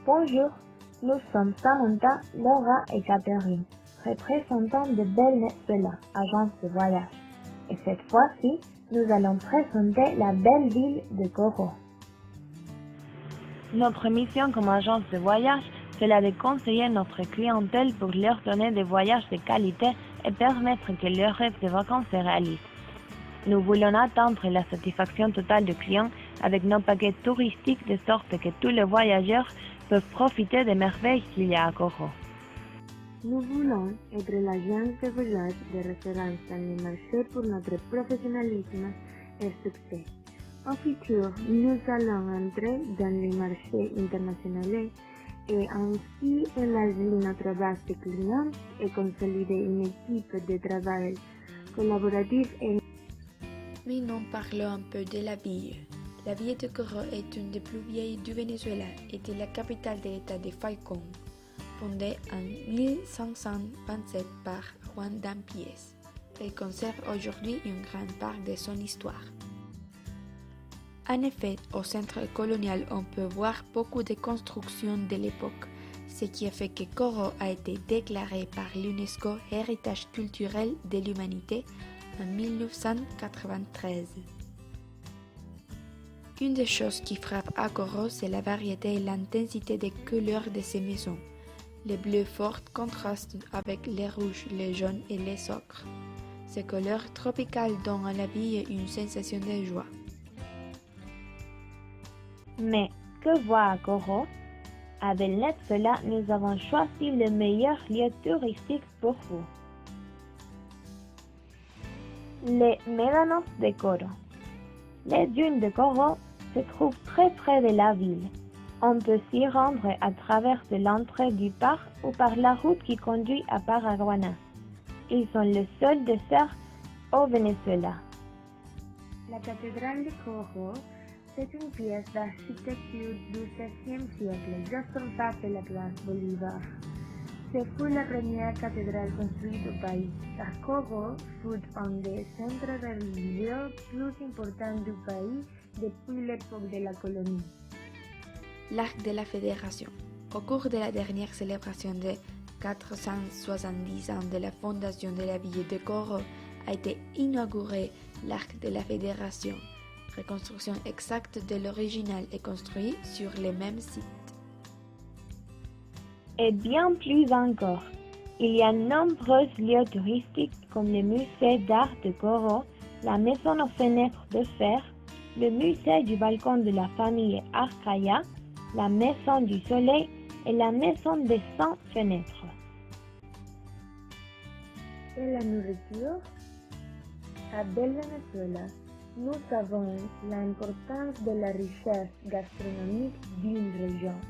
Bonjour, nous sommes Samantha, Laura et Catherine, représentants de Venezuela, agence de voyage. Et cette fois-ci, nous allons présenter la belle ville de Coro. Notre mission comme agence de voyage, c'est la de conseiller notre clientèle pour leur donner des voyages de qualité et permettre que leur rêve de vacances se réalise. Nous voulons atteindre la satisfaction totale du client avec nos paquets touristiques de sorte que tous les voyageurs peuvent profiter des merveilles qu'il y a à Coro. Nous voulons être l'agence de voyage de référence dans le marché pour notre professionnalisme et succès. Au futur, nous allons entrer dans les marchés internationaux et ainsi élargir notre base de clients et consolider une équipe de travail collaborative et Mais nous parlons un peu de la ville. La ville de Coro est une des plus vieilles du Venezuela et était la capitale de l'état de Falcón, fondée en 1527 par Juan d'Ampiés. Elle conserve aujourd'hui une grande part de son histoire. En effet, au centre colonial, on peut voir beaucoup de constructions de l'époque, ce qui a fait que Coro a été déclaré par l'UNESCO Héritage culturel de l'humanité en 1993. Une des choses qui frappe à Coro, c'est la variété et l'intensité des couleurs de ces maisons. Les bleus forts contrastent avec les rouges, les jaunes et les ocres. Ces couleurs tropicales donnent à la vie une sensation de joie. Mais que voir à Coro? À Venezuela, nous avons choisi le meilleur lieu touristique pour vous. Les Médanos de Coro. Les dunes de Coro se trouvent très près de la ville. On peut s'y rendre à travers de l'entrée du parc ou par la route qui conduit à Paraguaná. Ils sont le seul dessert au Venezuela. La cathédrale de Coro, c'est une pièce d'architecture du XVIe siècle, juste en face de la place Bolívar. Ce fut la première cathédrale construite au pays, car Coro fut un des centres religieux plus importants du pays depuis l'époque de la colonie. L'Arc de la Fédération. Au cours de la dernière célébration des 470 ans de la fondation de la ville de Coro, a été inauguré l'Arc de la Fédération, reconstruction exacte de l'original et construit sur les mêmes sites. Et bien plus encore, il y a nombreux lieux touristiques comme le musée d'art de Coro, la maison aux fenêtres de fer, le musée du balcon de la famille Arcaya, la maison du soleil et la maison des 100 fenêtres. Et la nourriture? À Venezuela, nous savons l'importance de la richesse gastronomique d'une région.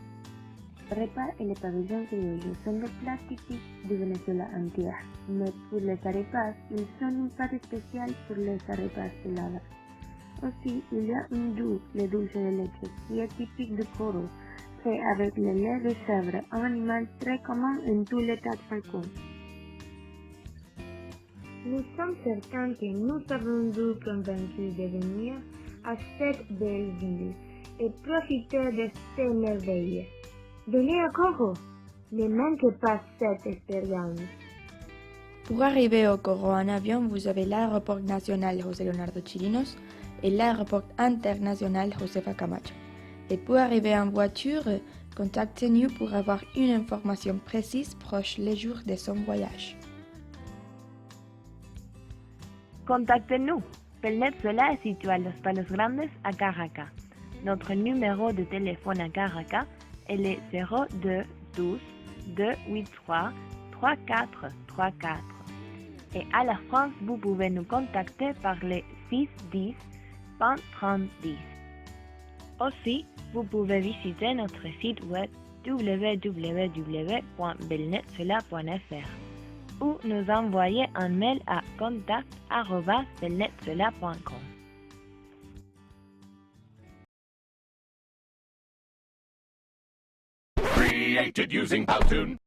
Les repas et les pavillons criollos sont des plats typiques du Venezuela entier, mais pour les arepas, ils sont une pâte spéciale pour les arepas heladas. Aussi, il y a un doux, le dulce de leche, qui est typique de Coro, fait avec le lait de chèvre, un animal très commun en tout l'état de Falcón. Nous sommes certains que nous avons vous convaincu de venir à cette belle ville et profiter de ces merveilles. Venez à Coro, ne manquez pas cette expérience. Pour arriver au Coro en avion, vous avez l'aéroport national José Leonardo Chirinos et l'aéroport international Josefa Camacho. Et pour arriver en voiture, contactez-nous pour avoir une information précise proche les jours de son voyage. Contactez-nous. Venezuela est situé à Los Palos Grandes à Caracas. Notre numéro de téléphone à Caracas est le 02 12 283 3434. Et à la France, vous pouvez nous contacter par le 610 203010. Aussi, vous pouvez visiter notre site web www.venezuela.fr ou nous envoyer un mail à contact@venezuela.com. Created using Powtoon.